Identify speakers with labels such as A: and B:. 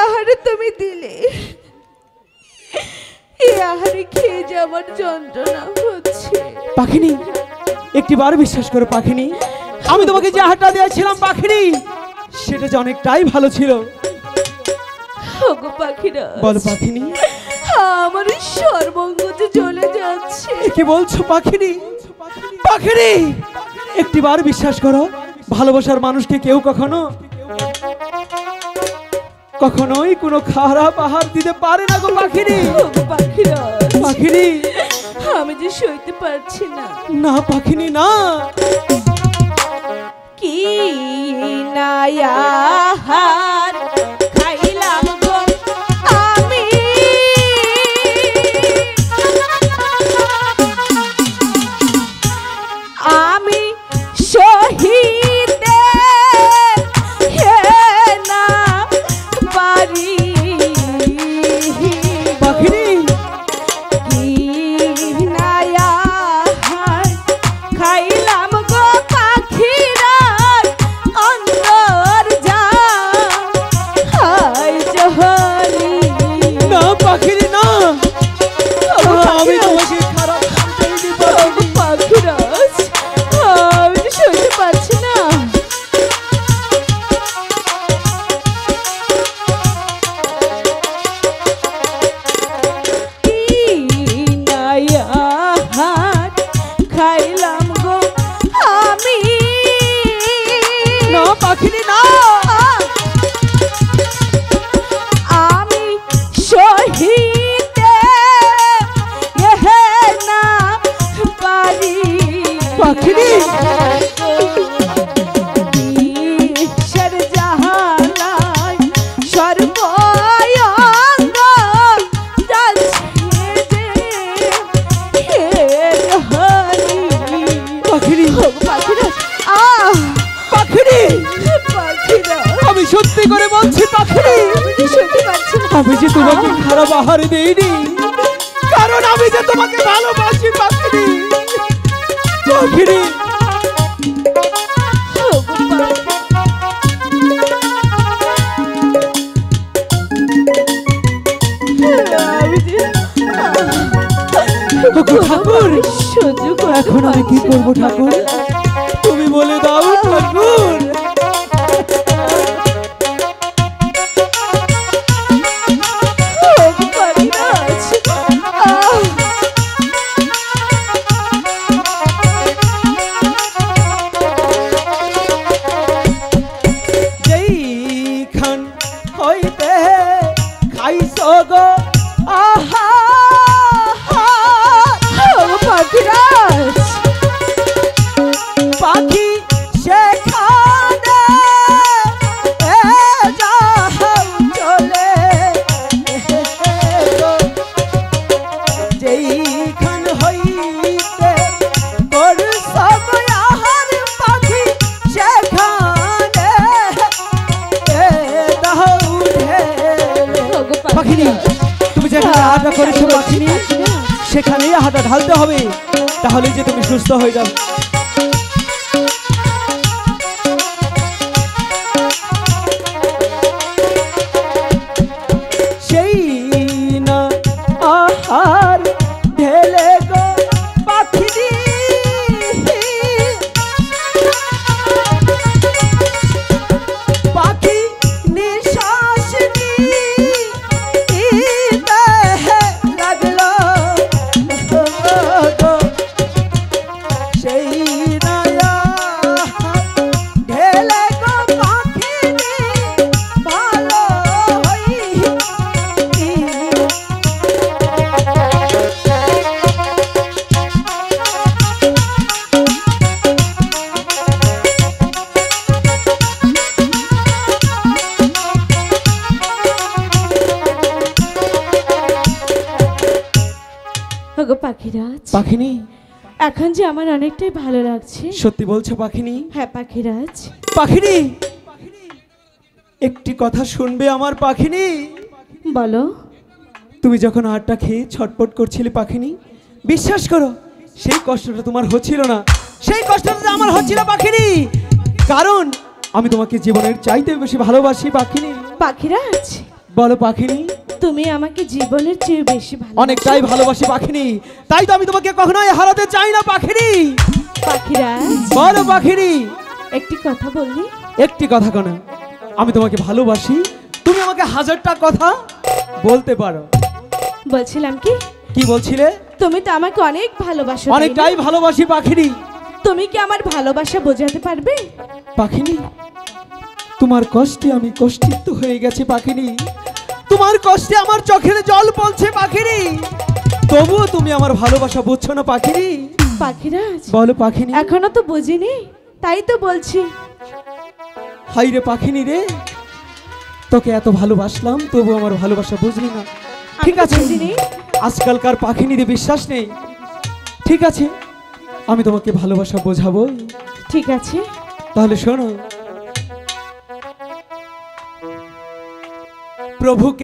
A: আহারে তুমি দিলে, এই আহারে খেয়ে যে আমার যন্ত্রণা হচ্ছে।
B: পাখিনি, একটিবার বিশ্বাস করো পাখিনি, আমি তোমাকে যে আহারটা দিয়েছিলাম পাখিনি, সেটা যে অনেকটাই ভালো ছিল।
A: ওগো পাখিরা,
B: বলো পাখিনি।
A: আমার সর্বঙ্গ যে চলে যাচ্ছে।
B: কি বলছো পাখিনি? পাখিনি, একটিবার বিশ্বাস করো, ভালোবাসার মানুষকে কেউ কখনোই কোনো খারাপ আহার দিতে পারে না গো পাখিনি।
A: ওগো পাখিরা,
B: পাখিনি,
A: আমি যে সইতে পারছি না।
B: না পাখিনি না।
A: কি না আহার খাইলাম গো আমি, আমি সহিতে না পারি।
B: পাখিনি,
A: কি না আহার খাইলাম গো পাখিরা, অন্তর যা হায় জহলি।
B: না পাখিনি না, আমি তোমাকে খারাপ
A: পাখিরা, আমি সইতে পারছি না। খাইলাম গো আমি,
B: না পাখিনি না,
A: আমি সহিতে না পারি।
B: পাখিনি,
A: ঈশ্বর জাহানায় সর্বয়ঙ্গ যাচ্ছে যে হে হরি।
B: পাখিনি,
A: পাখিরা,
B: পাখিনি,
A: পাখিরা,
B: আমি সত্যি করে বলছি পাখিনি,
A: আমি যে সইতে পারছি না।
B: আমি যে তোমাকে খারাপ আহার দেইনি, কারণ আমি যে তোমাকে ভালোবাসি পাখিনি। পাখিনি, ঠাকুর, এখন আমি কি করবো ঠাকুর, তুমি বলে দাও ঠাকুর। যেইখান হইতে খাইছো গো আহা,
A: পাখিরাজ,
B: পাখি সেখানে যাও চলে, যেইখান হইতে করছো গো আহার পাখি, সেখানে দাও ঢেলে। পাখিনি, তুমি যেখানে আহারটা করেছো পাখিনি, সেখানেই আহারটা ঢালতে হবে, তাহলে যে তুমি সুস্থ হয়ে যাবে। সেই না আহার ঢেলে গো পাখিনি, পাখি নিঃশ্বাস নিতে লাগলো, সেই না আহার ঢেলে গো পাখিনি, ভালো হই।
A: ওগো পাখিরাজ,
B: পাখিনি,
A: এখন যে আমার অনেকটাই ভালো লাগছে।
B: সত্যি বলছো পাখিনি?
A: হ্যাঁ পাখিরাজ।
B: পাখিনি, একটি কথা শুনবে আমার পাখিনি?
A: বলো।
B: তুমি যখন আহারটা খেয়ে ছটপট করছিলে পাখিনি, বিশ্বাস করো সেই কষ্টটা তোমার হচ্ছিল না, সেই কষ্টটা আমার হচ্ছিল পাখিনি, কারণ আমি তোমাকে জীবনের চাইতে বেশি ভালোবাসি পাখিনি।
A: পাখিরাজ,
B: বলো পাখিনি।
A: তুমি আমাকে জীবনের চেয়ে বেশি ভালো।
B: অনেকটাই ভালোবাসি পাখিনি, তাই তো আমি তোমাকে কখনোই হারাতে চাই না পাখিনি।
A: পাখিরাজ,
B: বলো পাখিনি।
A: একটি কথা বললি।
B: একটি কথা কেন, আমি তোমাকে ভালোবাসি, তুমি আমাকে হাজারটা কথা বলতে পারো।
A: বলছিলাম কি
B: কি বলছিলে?
A: তুমি তো আমাকে অনেক ভালোবাসো, তাই না?
B: অনেকটাই ভালোবাসি পাখিনি।
A: তুমি কি আমার ভালোবাসা বোঝাতে পারবে?
B: পাখিনি, তোমার কষ্টে আমি কষ্টিত হয়ে গেছি পাখিনি, তোমার কষ্টে আমার চোখের জল পড়ছে পাখিনি, তবুও তুমি আমার ভালোবাসা বুঝছো না পাখিনি।
A: পাখিরাজ,
B: বলো পাখিনি।
A: এখনো তো বুঝিনি, তাই তো বলছি।
B: হাই রে পাখিনি রে, তোকে এত ভালোবাসলাম তবু আমার ভালোবাসা বুঝলি না। ঠিক আছে, আজকালকার পাখিনীদের বিশ্বাস নেই। ঠিক আছে, আমি তোমাকে ভালোবাসা বোঝাবো।
A: ঠিক আছে,
B: তাহলে শোনো। প্রভুকে